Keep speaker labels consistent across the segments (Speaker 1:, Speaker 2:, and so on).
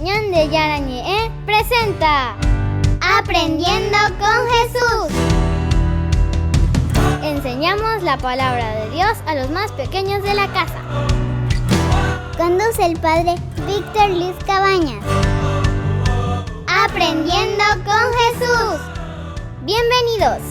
Speaker 1: Ñande Yarañe presenta Aprendiendo con Jesús. Enseñamos la palabra de Dios a los más pequeños de la casa. Conduce el padre Víctor Luis Cabañas. Aprendiendo con Jesús. Bienvenidos.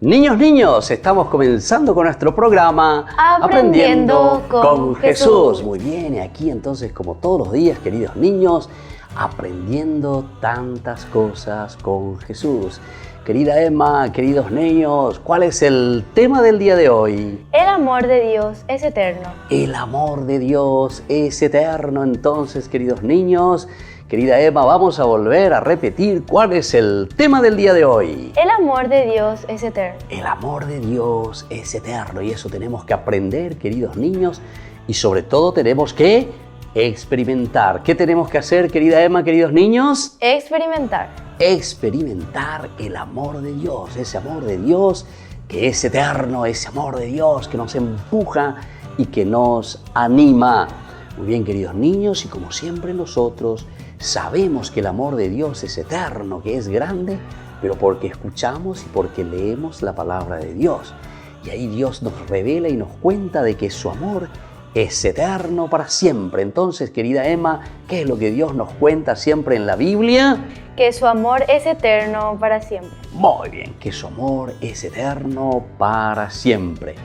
Speaker 2: Niños, estamos comenzando con nuestro programa
Speaker 3: Aprendiendo con Jesús.
Speaker 2: Muy bien, y aquí entonces, como todos los días, queridos niños, aprendiendo tantas cosas con Jesús. Querida Emma, queridos niños, ¿cuál es el tema del día de hoy?
Speaker 3: El amor de Dios es eterno.
Speaker 2: El amor de Dios es eterno. Entonces, queridos niños, querida Emma, vamos a volver a repetir cuál es el tema del día de hoy.
Speaker 3: El amor de Dios es eterno.
Speaker 2: El amor de Dios es eterno y eso tenemos que aprender, queridos niños, y sobre todo tenemos que experimentar. ¿Qué tenemos que hacer, querida Emma, queridos niños?
Speaker 3: Experimentar.
Speaker 2: Experimentar el amor de Dios, ese amor de Dios que es eterno, ese amor de Dios que nos empuja y que nos anima. Muy bien, queridos niños, y como siempre nosotros sabemos que el amor de Dios es eterno, que es grande, pero porque escuchamos y porque leemos la palabra de Dios. Y ahí Dios nos revela y nos cuenta de que su amor es eterno para siempre. Entonces, querida Emma, ¿qué es lo que Dios nos cuenta siempre en la Biblia?
Speaker 3: Que su amor es eterno para siempre.
Speaker 2: Muy bien, que su amor es eterno para siempre.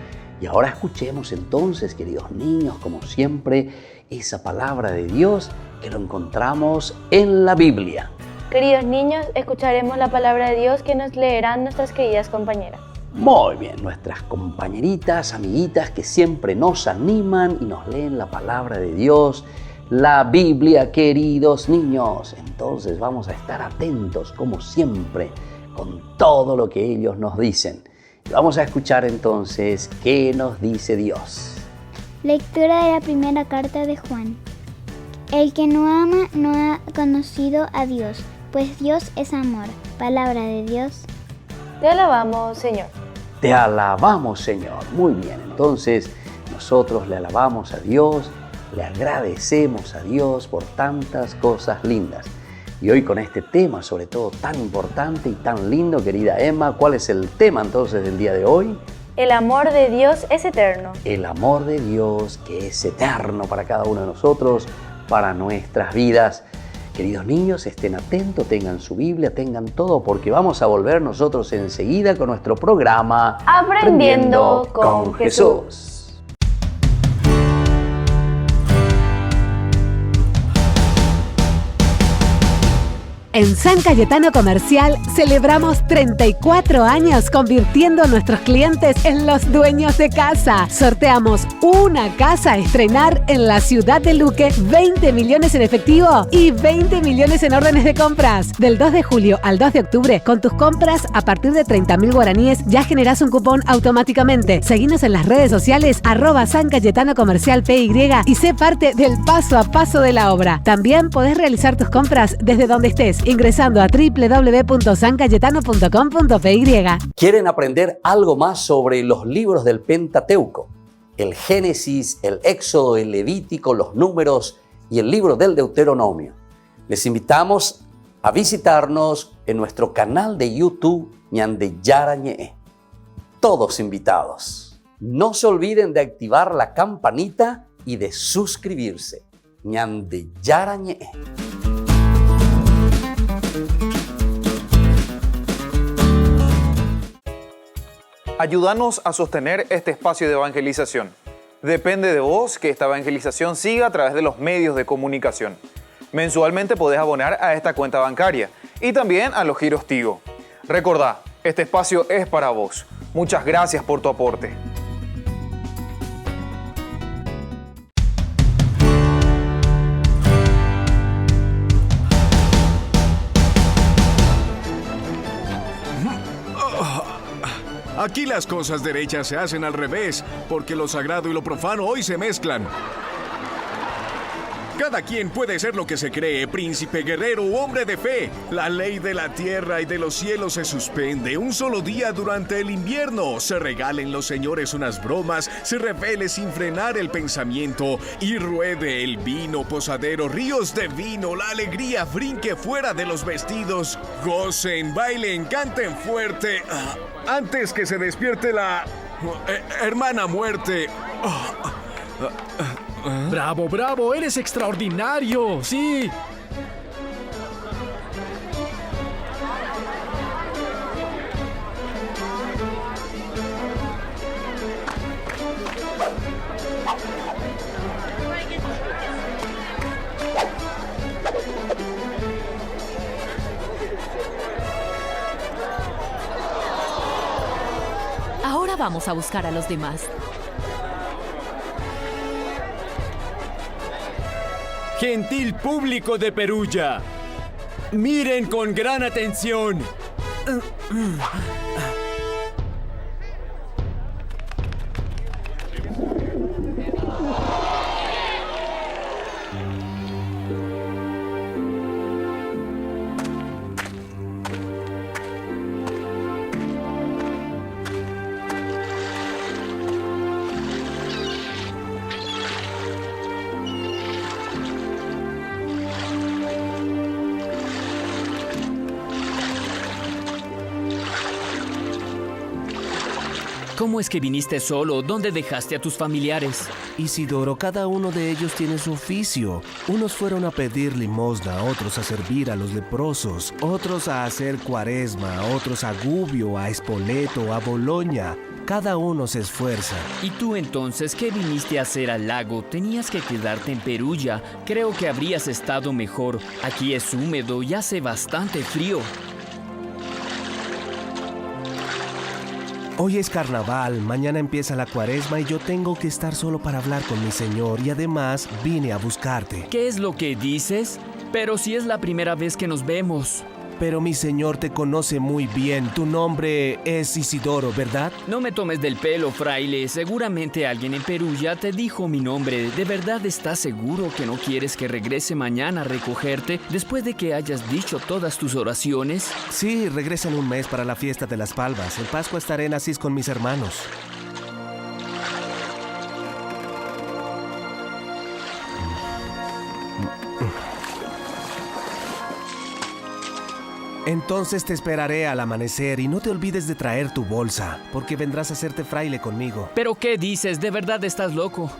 Speaker 2: Y ahora escuchemos entonces, queridos niños, como siempre, esa palabra de Dios que lo encontramos en la Biblia.
Speaker 3: Queridos niños, escucharemos la palabra de Dios que nos leerán nuestras queridas compañeras.
Speaker 2: Muy bien, nuestras compañeritas, amiguitas que siempre nos animan y nos leen la palabra de Dios, la Biblia, queridos niños. Entonces vamos a estar atentos, como siempre, con todo lo que ellos nos dicen. Y vamos a escuchar entonces qué nos dice Dios.
Speaker 1: Lectura de la primera carta de Juan. El que no ama no ha conocido a Dios, pues Dios es amor. Palabra de Dios.
Speaker 3: Te alabamos, Señor.
Speaker 2: Te alabamos, Señor. Muy bien, entonces nosotros le alabamos a Dios, le agradecemos a Dios por tantas cosas lindas. Y hoy con este tema, sobre todo tan importante y tan lindo, querida Emma, ¿cuál es el tema entonces del día de hoy?
Speaker 3: El amor de Dios es eterno.
Speaker 2: El amor de Dios que es eterno para cada uno de nosotros, para nuestras vidas. Queridos niños, estén atentos, tengan su Biblia, tengan todo, porque vamos a volver nosotros enseguida con nuestro programa
Speaker 3: Aprendiendo con Jesús.
Speaker 4: En San Cayetano Comercial celebramos 34 años convirtiendo a nuestros clientes en los dueños de casa. Sorteamos una casa a estrenar en la ciudad de Luque, 20 millones en efectivo y 20 millones en órdenes de compras. Del 2 de julio al 2 de octubre, con tus compras a partir de 30.000 guaraníes ya generás un cupón automáticamente. Seguinos en las redes sociales @San Cayetano Comercial PY y sé parte del paso a paso de la obra. También podés realizar tus compras desde donde estés, ingresando a www.sancayetano.com.py.
Speaker 2: ¿Quieren aprender algo más sobre los libros del Pentateuco? El Génesis, el Éxodo, el Levítico, los Números y el libro del Deuteronomio. Les invitamos a visitarnos en nuestro canal de YouTube Ñande Yarañe. Todos invitados. No se olviden de activar la campanita y de suscribirse. Ñande Yarañe.
Speaker 5: Ayúdanos a sostener este espacio de evangelización. Depende de vos que esta evangelización siga a través de los medios de comunicación. Mensualmente podés abonar a esta cuenta bancaria y también a los giros Tigo. Recordá, este espacio es para vos. Muchas gracias por tu aporte.
Speaker 6: Aquí las cosas derechas se hacen al revés, porque lo sagrado y lo profano hoy se mezclan. Cada quien puede ser lo que se cree, príncipe, guerrero u hombre de fe. La ley de la tierra y de los cielos se suspende un solo día durante el invierno. Se regalen los señores unas bromas, se revele sin frenar el pensamiento y ruede el vino posadero, ríos de vino, la alegría brinque fuera de los vestidos. Gocen, bailen, canten fuerte, antes que se despierte la hermana muerte.
Speaker 7: ¡Bravo, bravo! ¡Eres extraordinario! ¡Sí!
Speaker 8: Ahora vamos a buscar a los demás.
Speaker 9: Gentil público de Perugia, miren con gran atención. ¿Cómo es que viniste solo? ¿Dónde dejaste a tus familiares?
Speaker 10: Isidoro, cada uno de ellos tiene su oficio. Unos fueron a pedir limosna, otros a servir a los leprosos, otros a hacer cuaresma, otros a Gubbio, a Spoleto, a Boloña. Cada uno se esfuerza.
Speaker 9: ¿Y tú entonces qué viniste a hacer al lago? Tenías que quedarte en Perugia. Creo que habrías estado mejor. Aquí es húmedo y hace bastante frío.
Speaker 10: Hoy es carnaval, mañana empieza la cuaresma y yo tengo que estar solo para hablar con mi señor y además vine a buscarte.
Speaker 9: ¿Qué es lo que dices? Pero si es la primera vez que nos vemos.
Speaker 10: Pero mi señor te conoce muy bien. Tu nombre es Isidoro, ¿verdad?
Speaker 9: No me tomes del pelo, fraile. Seguramente alguien en Perugia te dijo mi nombre. ¿De verdad estás seguro que no quieres que regrese mañana a recogerte después de que hayas dicho todas tus oraciones?
Speaker 10: Sí, regresa en un mes para la fiesta de las Palmas. En Pascua estaré en Asís con mis hermanos. Entonces te esperaré al amanecer y no te olvides de traer tu bolsa, porque vendrás a hacerte fraile conmigo.
Speaker 9: ¿Pero qué dices? ¿De verdad estás loco?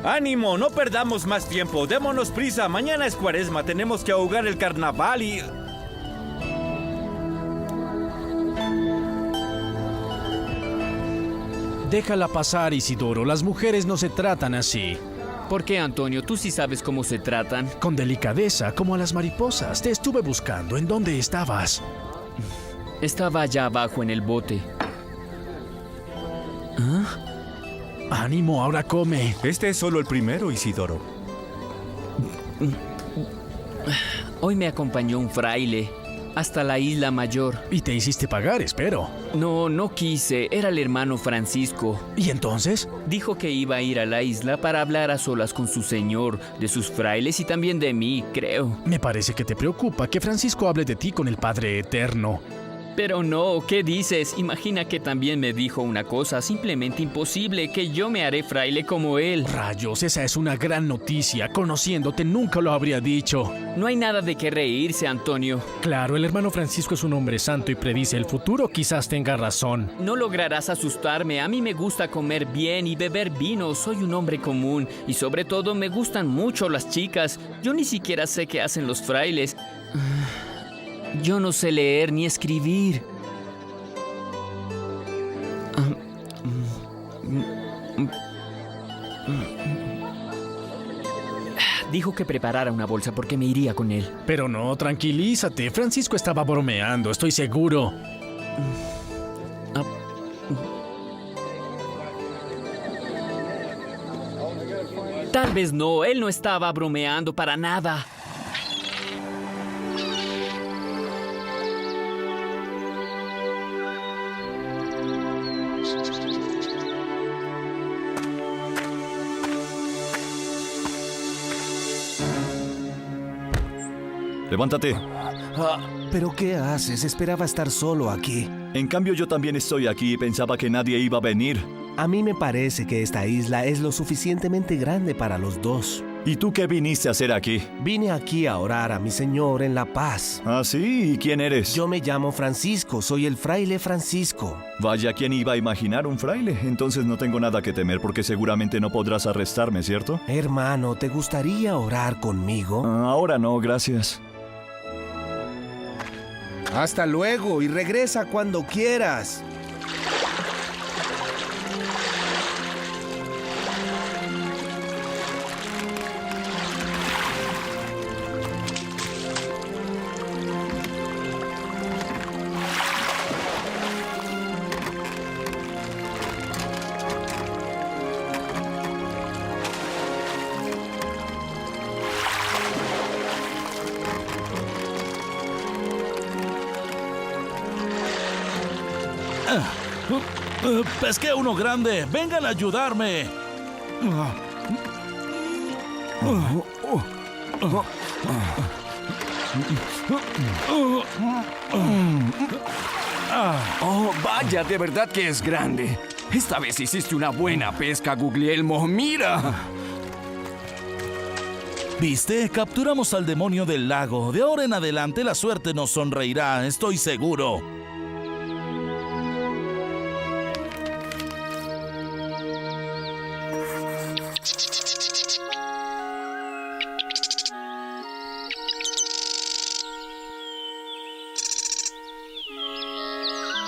Speaker 11: ¡Ánimo! No perdamos más tiempo. Démonos prisa. Mañana es cuaresma. Tenemos que ahogar el carnaval y...
Speaker 7: Déjala pasar, Isidoro. Las mujeres no se tratan así.
Speaker 9: ¿Por qué, Antonio? Tú sí sabes cómo se tratan.
Speaker 7: Con delicadeza, como a las mariposas. Te estuve buscando. ¿En dónde estabas?
Speaker 9: Estaba allá abajo en el bote.
Speaker 7: ¿Ah? Ánimo, ahora come.
Speaker 11: Este es solo el primero, Isidoro.
Speaker 9: Hoy me acompañó un fraile hasta la isla mayor.
Speaker 7: Y te hiciste pagar, espero.
Speaker 9: No quise. Era el hermano Francisco.
Speaker 7: ¿Y entonces?
Speaker 9: Dijo que iba a ir a la isla para hablar a solas con su señor, de sus frailes y también de mí, creo.
Speaker 7: Me parece que te preocupa que Francisco hable de ti con el Padre Eterno.
Speaker 9: Pero no, ¿qué dices? Imagina que también me dijo una cosa simplemente imposible, que yo me haré fraile como él.
Speaker 7: Rayos, esa es una gran noticia. Conociéndote, nunca lo habría dicho.
Speaker 9: No hay nada de qué reírse, Antonio.
Speaker 7: Claro, el hermano Francisco es un hombre santo y predice el futuro. Quizás tenga razón.
Speaker 9: No lograrás asustarme. A mí me gusta comer bien y beber vino. Soy un hombre común. Y sobre todo me gustan mucho las chicas. Yo ni siquiera sé qué hacen los frailes. Yo no sé leer ni escribir. Dijo que preparara una bolsa porque me iría con él.
Speaker 7: Pero no, tranquilízate. Francisco estaba bromeando, estoy seguro.
Speaker 9: Tal vez no, él no estaba bromeando para nada.
Speaker 11: Levántate.
Speaker 10: ¿Pero qué haces? Esperaba estar solo aquí.
Speaker 11: En cambio, yo también estoy aquí y pensaba que nadie iba a venir.
Speaker 10: A mí me parece que esta isla es lo suficientemente grande para los dos.
Speaker 11: ¿Y tú qué viniste a hacer aquí?
Speaker 10: Vine aquí a orar a mi Señor en La Paz.
Speaker 11: ¿Ah, sí? ¿Y quién eres?
Speaker 10: Yo me llamo Francisco, soy el fraile Francisco.
Speaker 11: Vaya, ¿quién iba a imaginar un fraile? Entonces no tengo nada que temer porque seguramente no podrás arrestarme, ¿cierto?
Speaker 10: Hermano, ¿te gustaría orar conmigo?
Speaker 11: Ahora no, gracias.
Speaker 10: Hasta luego y regresa cuando quieras.
Speaker 12: Pesqué uno grande. Vengan a ayudarme.
Speaker 13: Oh, vaya, de verdad que es grande. Esta vez hiciste una buena pesca, Guglielmo. ¡Mira!
Speaker 12: ¿Viste? Capturamos al demonio del lago. De ahora en adelante la suerte nos sonreirá, estoy seguro.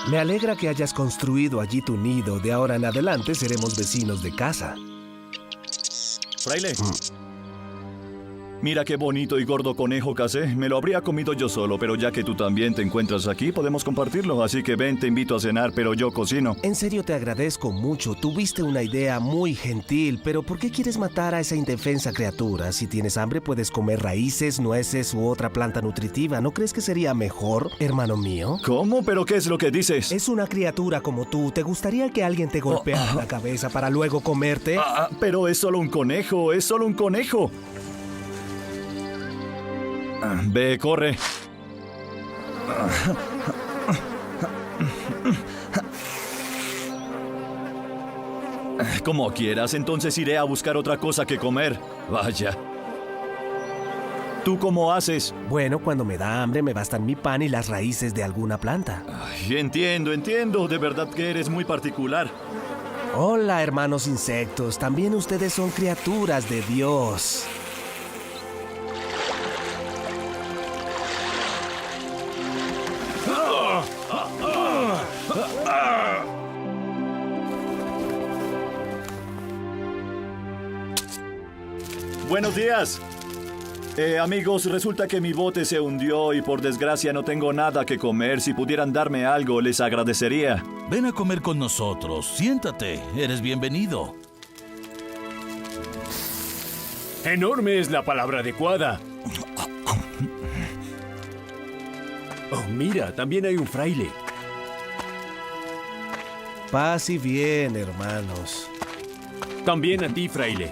Speaker 10: Me alegra que hayas construido allí tu nido. De ahora en adelante seremos vecinos de casa.
Speaker 11: Fraile. Mira qué bonito y gordo conejo casé. Me lo habría comido yo solo, pero ya que tú también te encuentras aquí, podemos compartirlo. Así que ven, te invito a cenar, pero yo cocino.
Speaker 10: En serio te agradezco mucho. Tuviste una idea muy gentil, pero ¿por qué quieres matar a esa indefensa criatura? Si tienes hambre puedes comer raíces, nueces u otra planta nutritiva. ¿No crees que sería mejor, hermano mío?
Speaker 11: ¿Cómo? ¿Pero qué es lo que dices?
Speaker 10: Es una criatura como tú. ¿Te gustaría que alguien te golpeara la cabeza para luego comerte?
Speaker 11: Pero es solo un conejo, es solo un conejo. Ve, corre. Como quieras, entonces iré a buscar otra cosa que comer. Vaya. ¿Tú cómo haces?
Speaker 10: Bueno, cuando me da hambre me bastan mi pan y las raíces de alguna planta.
Speaker 11: Ay, entiendo. De verdad que eres muy particular.
Speaker 10: Hola, hermanos insectos. También ustedes son criaturas de Dios.
Speaker 11: Buenos días. Amigos, resulta que mi bote se hundió y por desgracia no tengo nada que comer. Si pudieran darme algo, les agradecería.
Speaker 12: Ven a comer con nosotros. Siéntate. Eres bienvenido.
Speaker 14: Enorme es la palabra adecuada. Oh, mira, también hay un fraile.
Speaker 10: Paz y bien, hermanos.
Speaker 14: También a ti, fraile.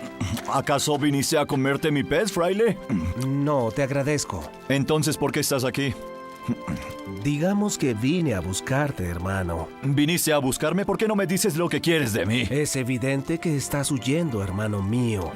Speaker 11: ¿Acaso viniste a comerte mi pez, fraile?
Speaker 10: No, te agradezco.
Speaker 11: Entonces, ¿por qué estás aquí?
Speaker 10: Digamos que vine a buscarte, hermano.
Speaker 11: ¿Viniste a buscarme? ¿Por qué no me dices lo que quieres de mí?
Speaker 10: Es evidente que estás huyendo, hermano mío.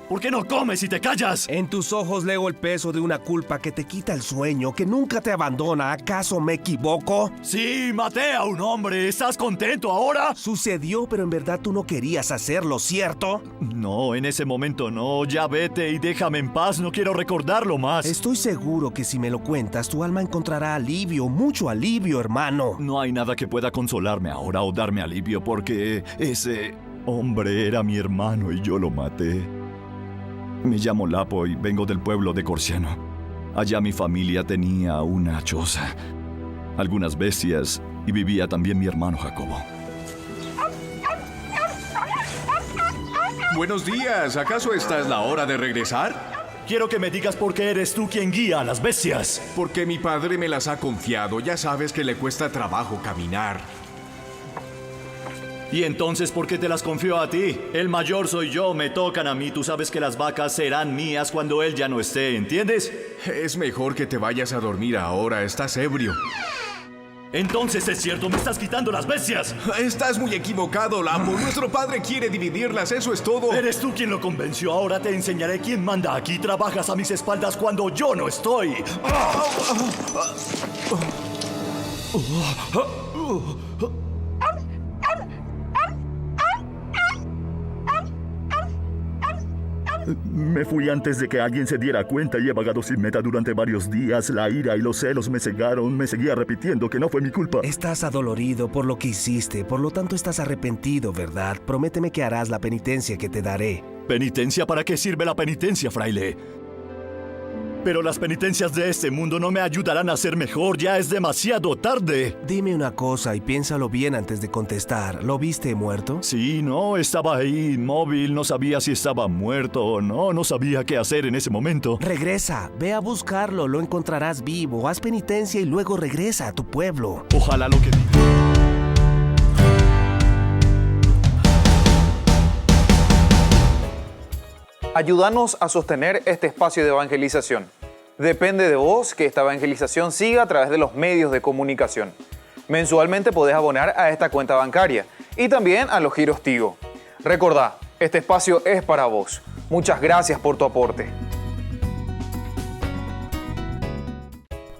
Speaker 11: ¿Por qué no comes y te callas?
Speaker 10: En tus ojos leo el peso de una culpa que te quita el sueño, que nunca te abandona. ¿Acaso me equivoco?
Speaker 11: Sí, maté a un hombre. ¿Estás contento ahora?
Speaker 10: Sucedió, pero en verdad tú no querías hacerlo, ¿cierto?
Speaker 11: No, en ese momento no. Ya vete y déjame en paz. No quiero recordarlo más.
Speaker 10: Estoy seguro que si me lo cuentas, tu alma encontrará alivio, mucho alivio, hermano.
Speaker 11: No hay nada que pueda consolarme ahora o darme alivio porque ese hombre era mi hermano y yo lo maté. Me llamo Lapo y vengo del pueblo de Corciano. Allá mi familia tenía una choza, algunas bestias y vivía también mi hermano Jacobo.
Speaker 6: Buenos días, ¿acaso esta es la hora de regresar?
Speaker 11: Quiero que me digas por qué eres tú quien guía a las bestias.
Speaker 6: Porque mi padre me las ha confiado, ya sabes que le cuesta trabajo caminar.
Speaker 11: ¿Y entonces por qué te las confío a ti? El mayor soy yo, me tocan a mí. Tú sabes que las vacas serán mías cuando él ya no esté, ¿entiendes?
Speaker 6: Es mejor que te vayas a dormir ahora, estás ebrio.
Speaker 11: Entonces es cierto, me estás quitando las bestias.
Speaker 6: Estás muy equivocado, Lapo. Nuestro padre quiere dividirlas, eso es todo.
Speaker 11: Eres tú quien lo convenció, ahora te enseñaré quién manda aquí. Trabajas a mis espaldas cuando yo no estoy.
Speaker 15: Me fui antes de que alguien se diera cuenta y he vagado sin meta durante varios días. La ira y los celos me cegaron. Me seguía repitiendo que no fue mi culpa.
Speaker 10: Estás adolorido por lo que hiciste, por lo tanto estás arrepentido, ¿verdad? Prométeme que harás la penitencia que te daré.
Speaker 11: ¿Penitencia? ¿Para qué sirve la penitencia, fraile? Pero las penitencias de este mundo no me ayudarán a ser mejor, ya es demasiado tarde.
Speaker 10: Dime una cosa y piénsalo bien antes de contestar. ¿Lo viste muerto?
Speaker 11: Sí, no, estaba ahí inmóvil, no sabía si estaba muerto o no, no sabía qué hacer en ese momento.
Speaker 10: Regresa, ve a buscarlo, lo encontrarás vivo, haz penitencia y luego regresa a tu pueblo.
Speaker 11: Ojalá lo que diga.
Speaker 5: Ayúdanos a sostener este espacio de evangelización. Depende de vos que esta evangelización siga a través de los medios de comunicación. Mensualmente podés abonar a esta cuenta bancaria y también a los giros Tigo. Recordá, este espacio es para vos. Muchas gracias por tu aporte.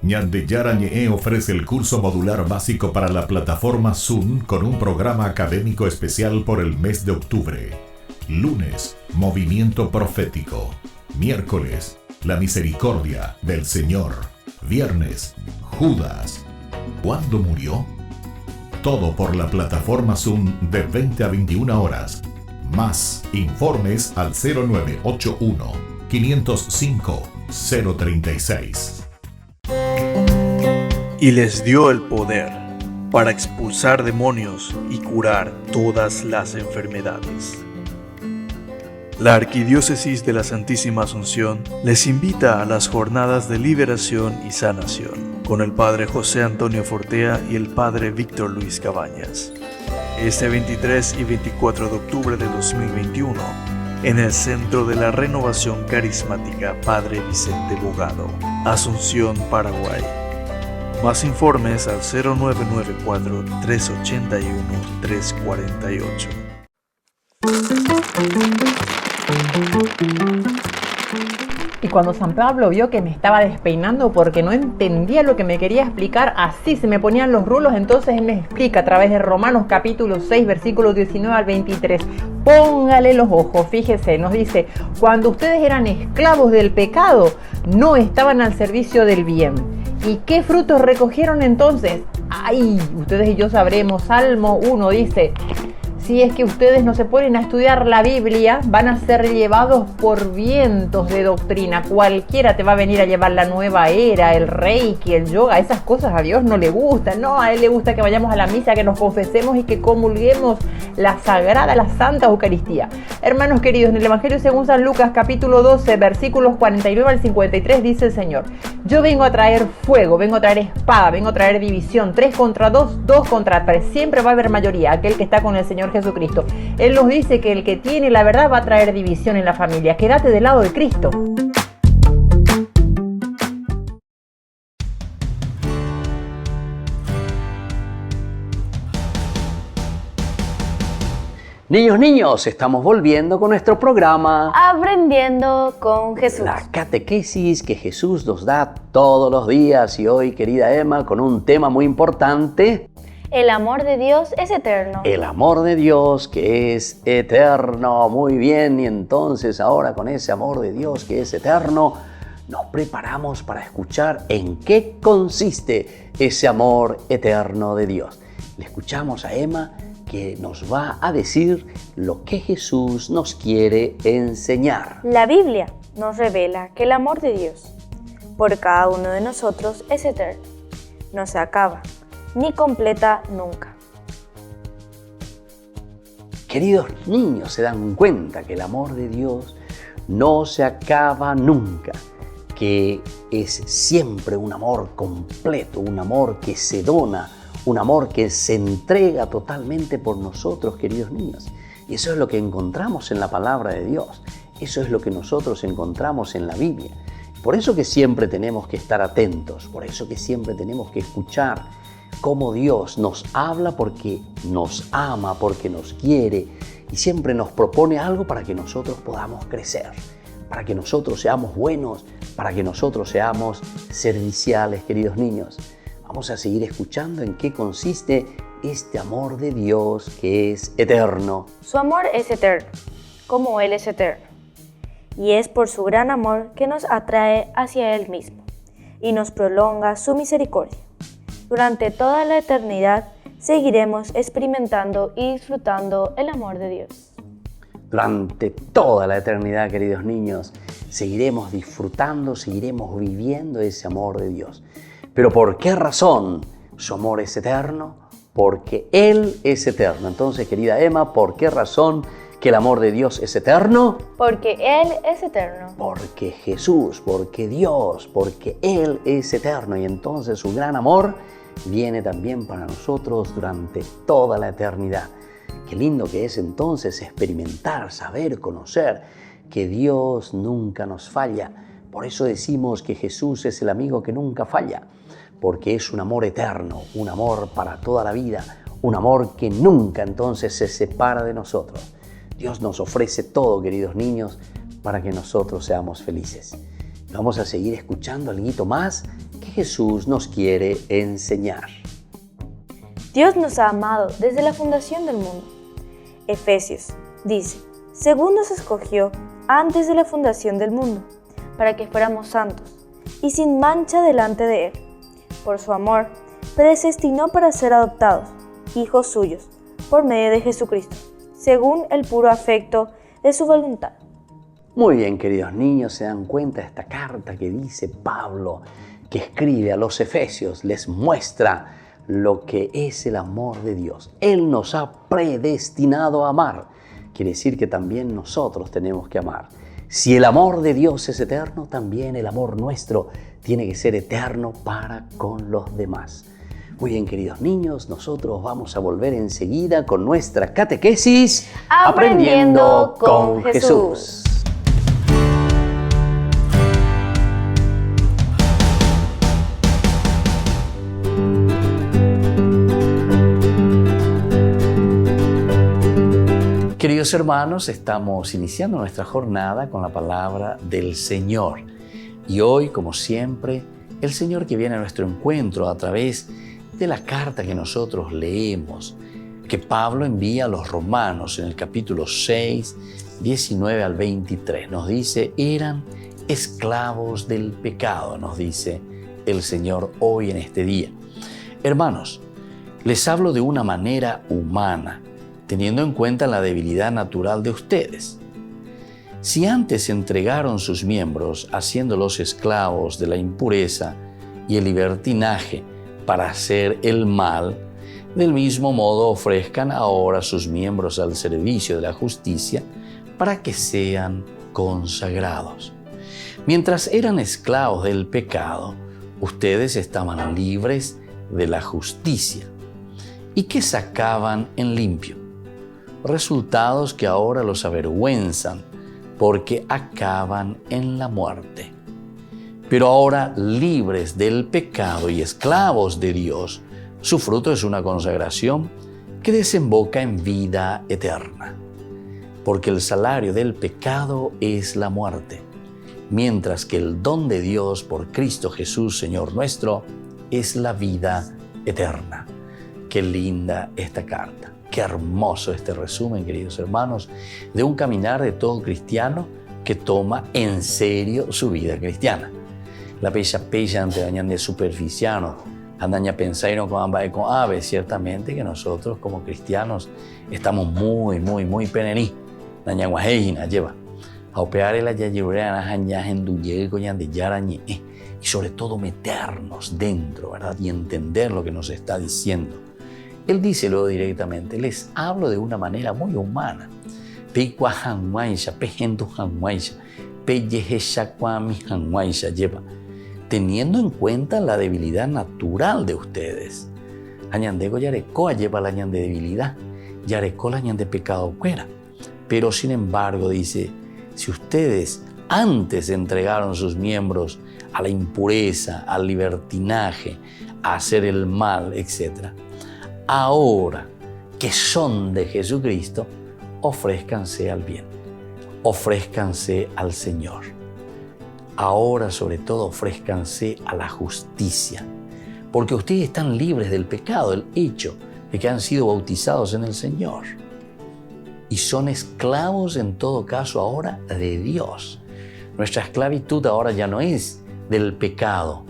Speaker 16: Ñandeyara Ñe'e ofrece el curso modular básico para la plataforma Zoom con un programa académico especial por el mes de octubre. Lunes, movimiento profético. Miércoles, la misericordia del Señor. Viernes, Judas. ¿Cuándo murió? Todo por la plataforma Zoom de 20 a 21 horas. Más informes al 0981-505-036.
Speaker 17: Y les dio el poder para expulsar demonios y curar todas las enfermedades. La Arquidiócesis de la Santísima Asunción les invita a las jornadas de liberación y sanación con el Padre José Antonio Fortea y el Padre Víctor Luis Cabañas. Este 23 y 24 de octubre de 2021 en el Centro de la Renovación Carismática Padre Vicente Bogado, Asunción, Paraguay. Más informes al 0994-381-348.
Speaker 18: Y cuando San Pablo vio que me estaba despeinando porque no entendía lo que me quería explicar, así se me ponían los rulos, entonces él me explica a través de Romanos capítulo 6, versículos 19 al 23. Póngale los ojos, fíjese, nos dice, cuando ustedes eran esclavos del pecado, no estaban al servicio del bien. ¿Y qué frutos recogieron entonces? Ay, ustedes y yo sabremos. Salmo 1 dice, si es que ustedes no se ponen a estudiar la Biblia, van a ser llevados por vientos de doctrina. Cualquiera te va a venir a llevar la nueva era, el reiki, el yoga. Esas cosas a Dios no le gustan. No, a Él le gusta que vayamos a la misa, que nos confesemos y que comulguemos la sagrada, la santa Eucaristía. Hermanos queridos, en el Evangelio según San Lucas, capítulo 12, versículos 49 al 53, dice el Señor, yo vengo a traer fuego, vengo a traer espada, vengo a traer división, 3 contra 2, 2 contra 3. Siempre va a haber mayoría, aquel que está con el Señor Jesucristo. Él nos dice que el que tiene la verdad va a traer división en la familia. Quédate del lado de Cristo.
Speaker 2: Niños, estamos volviendo con nuestro programa
Speaker 3: Aprendiendo con Jesús.
Speaker 2: La catequesis que Jesús nos da todos los días. Y hoy, querida Emma, con un tema muy importante.
Speaker 3: El amor de Dios es eterno.
Speaker 2: El amor de Dios que es eterno. Muy bien, y entonces ahora con ese amor de Dios que es eterno, nos preparamos para escuchar en qué consiste ese amor eterno de Dios. Le escuchamos a Emma, que nos va a decir lo que Jesús nos quiere enseñar.
Speaker 3: La Biblia nos revela que el amor de Dios por cada uno de nosotros es eterno. No se acaba, ni completa nunca.
Speaker 2: Queridos niños, se dan cuenta que el amor de Dios no se acaba nunca, que es siempre un amor completo, un amor que se dona, un amor que se entrega totalmente por nosotros, queridos niños. Y eso es lo que encontramos en la palabra de Dios. Eso es lo que nosotros encontramos en la Biblia. Por eso que siempre tenemos que estar atentos, por eso que siempre tenemos que escuchar cómo Dios nos habla, porque nos ama, porque nos quiere y siempre nos propone algo para que nosotros podamos crecer, para que nosotros seamos buenos, para que nosotros seamos serviciales, queridos niños. Vamos a seguir escuchando en qué consiste este amor de Dios que es eterno.
Speaker 3: Su amor es eterno, como Él es eterno. Y es por su gran amor que nos atrae hacia Él mismo y nos prolonga su misericordia. Durante toda la eternidad seguiremos experimentando y disfrutando el amor de Dios.
Speaker 2: Durante toda la eternidad, queridos niños, seguiremos disfrutando, seguiremos viviendo ese amor de Dios. ¿Pero por qué razón su amor es eterno? Porque Él es eterno. Entonces, querida Emma, ¿por qué razón que el amor de Dios es eterno?
Speaker 3: Porque Él es eterno.
Speaker 2: Porque Jesús, porque Dios, porque Él es eterno. Y entonces su gran amor viene también para nosotros durante toda la eternidad. Qué lindo que es entonces experimentar, saber, conocer que Dios nunca nos falla. Por eso decimos que Jesús es el amigo que nunca falla, porque es un amor eterno, un amor para toda la vida, un amor que nunca entonces se separa de nosotros. Dios nos ofrece todo, queridos niños, para que nosotros seamos felices. Vamos a seguir escuchando algo más que Jesús nos quiere enseñar.
Speaker 3: Dios nos ha amado desde la fundación del mundo. Efesios dice, según nos escogió antes de la fundación del mundo, para que fuéramos santos y sin mancha delante de Él. Por su amor, predestinó para ser adoptados, hijos suyos, por medio de Jesucristo, según el puro afecto de su voluntad.
Speaker 2: Muy bien, queridos niños, se dan cuenta de esta carta que dice Pablo, que escribe a los Efesios, les muestra lo que es el amor de Dios. Él nos ha predestinado a amar. Quiere decir que también nosotros tenemos que amar. Si el amor de Dios es eterno, también el amor nuestro tiene que ser eterno para con los demás. Muy bien, queridos niños, nosotros vamos a volver enseguida con nuestra catequesis
Speaker 3: Aprendiendo con Jesús.
Speaker 2: Queridos hermanos, estamos iniciando nuestra jornada con la palabra del Señor. Y hoy, como siempre, el Señor que viene a nuestro encuentro a través de la carta que nosotros leemos, que Pablo envía a los romanos en el capítulo 6, 19 al 23. Nos dice, eran esclavos del pecado, nos dice el Señor hoy en este día. Hermanos, les hablo de una manera humana, teniendo en cuenta la debilidad natural de ustedes. Si antes entregaron sus miembros haciéndolos esclavos de la impureza y el libertinaje para hacer el mal, del mismo modo ofrezcan ahora sus miembros al servicio de la justicia para que sean consagrados. Mientras eran esclavos del pecado, ustedes estaban libres de la justicia. ¿Y qué sacaban en limpio? Resultados que ahora los avergüenzan porque acaban en la muerte. Pero ahora, libres del pecado y esclavos de Dios, su fruto es una consagración que desemboca en vida eterna. Porque el salario del pecado es la muerte, mientras que el don de Dios por Cristo Jesús, Señor nuestro, es la vida eterna. Qué linda esta carta, qué hermoso este resumen, queridos hermanos, de un caminar de todo cristiano que toma en serio su vida cristiana. La pella ante dañan de superficiano, andaña pensaron con ambas con ave, ciertamente que nosotros como cristianos estamos muy penení. Daña guajeina lleva a operar el y sobre todo meternos dentro, ¿verdad? Y entender lo que nos está diciendo. Él dice luego directamente, les hablo de una manera muy humana. Teniendo en cuenta la debilidad natural de ustedes. Añandego yarecoa lleva la añan de debilidad, yareco la añan de pecado fuera. Pero sin embargo, dice, si ustedes antes entregaron sus miembros a la impureza, al libertinaje, a hacer el mal, etc., ahora que son de Jesucristo, ofrézcanse al bien, ofrézcanse al Señor. Ahora, sobre todo, ofrézcanse a la justicia, porque ustedes están libres del pecado, el hecho de que han sido bautizados en el Señor. Y son esclavos en todo caso ahora de Dios. Nuestra esclavitud ahora ya no es del pecado,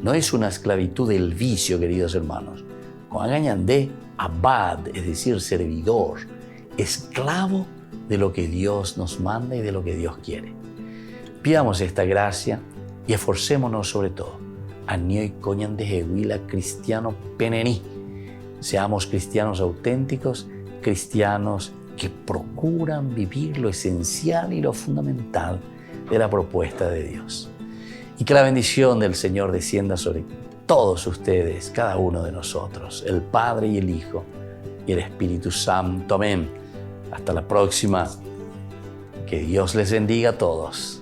Speaker 2: no es una esclavitud del vicio, queridos hermanos. Con de abad, es decir, servidor, esclavo de lo que Dios nos manda y de lo que Dios quiere. Pidamos esta gracia y esforcémonos sobre todo. Añoy coñan de Jehuila cristiano penení. Seamos cristianos auténticos, cristianos que procuran vivir lo esencial y lo fundamental de la propuesta de Dios. Y que la bendición del Señor descienda sobre todos ustedes, cada uno de nosotros, el Padre y el Hijo y el Espíritu Santo. Amén. Hasta la próxima. Que Dios les bendiga a todos.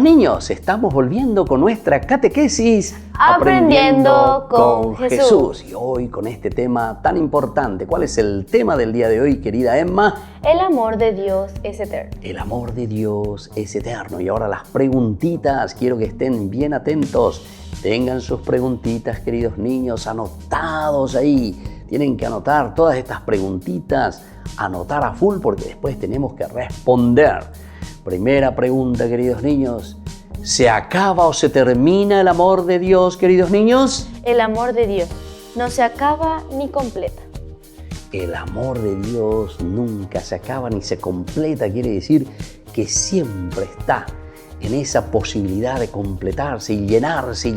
Speaker 2: Niños, estamos volviendo con nuestra catequesis
Speaker 3: Aprendiendo con Jesús.
Speaker 2: Y hoy con este tema tan importante. ¿Cuál es el tema del día de hoy, querida Emma?
Speaker 3: El amor de Dios es eterno.
Speaker 2: El amor de Dios es eterno. Y ahora las preguntitas, quiero que estén bien atentos. Tengan sus preguntitas, queridos niños, anotados ahí. Tienen que anotar todas estas preguntitas, anotar a full porque después tenemos que responder. Primera pregunta, queridos niños. ¿Se acaba o se termina el amor de Dios, queridos niños?
Speaker 3: El amor de Dios no se acaba ni completa.
Speaker 2: El amor de Dios nunca se acaba ni se completa. Quiere decir que siempre está en esa posibilidad de completarse y llenarse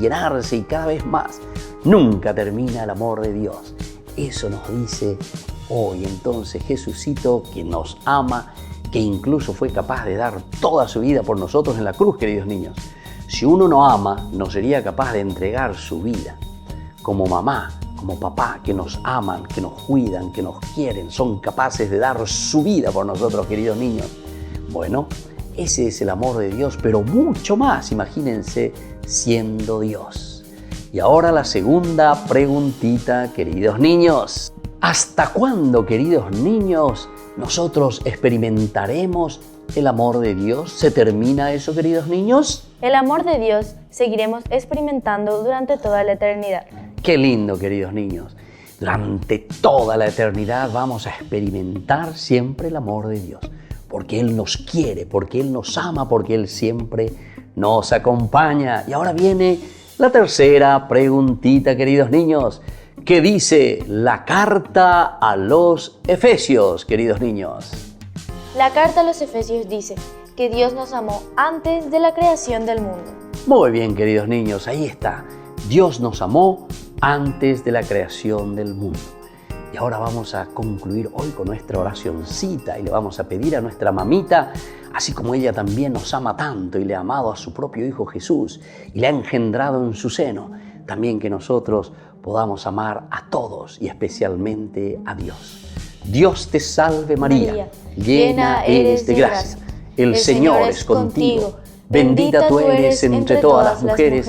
Speaker 2: y cada vez más. Nunca termina el amor de Dios. Eso nos dice hoy entonces Jesucito, que nos ama, que incluso fue capaz de dar toda su vida por nosotros en la cruz, queridos niños. Si uno no ama, no sería capaz de entregar su vida. Como mamá, como papá, que nos aman, que nos cuidan, que nos quieren, son capaces de dar su vida por nosotros, queridos niños. Bueno, ese es el amor de Dios, pero mucho más, imagínense, siendo Dios. Y ahora la segunda preguntita, queridos niños. ¿Hasta cuándo, queridos niños, nosotros experimentaremos el amor de Dios? ¿Se termina eso, queridos niños?
Speaker 3: El amor de Dios seguiremos experimentando durante toda la eternidad.
Speaker 2: Qué lindo, queridos niños. Durante toda la eternidad vamos a experimentar siempre el amor de Dios. Porque Él nos quiere, porque Él nos ama, porque Él siempre nos acompaña. Y ahora viene la tercera preguntita, queridos niños. ¿Qué dice la carta a los Efesios, queridos niños?
Speaker 3: La carta a los Efesios dice que Dios nos amó antes de la creación del mundo.
Speaker 2: Muy bien, queridos niños, ahí está. Dios nos amó antes de la creación del mundo. Y ahora vamos a concluir hoy con nuestra oracioncita y le vamos a pedir a nuestra mamita, así como ella también nos ama tanto y le ha amado a su propio Hijo Jesús y le ha engendrado en su seno, también que nosotros podamos amar a todos y especialmente a Dios. Dios te salve María, llena eres de gracia. El Señor es contigo. Bendita tú eres entre todas las mujeres,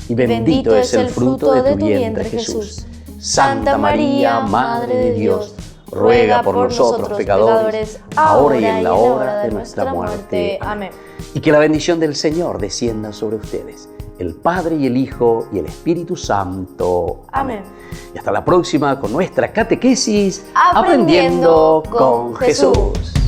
Speaker 2: y bendito es el fruto de tu vientre Jesús. Santa María, Madre de Dios, ruega por nosotros pecadores, ahora y en la hora de nuestra muerte. Amén. Y que la bendición del Señor descienda sobre ustedes, el Padre y el Hijo y el Espíritu Santo. Amén. Y hasta la próxima con nuestra catequesis Aprendiendo con Jesús.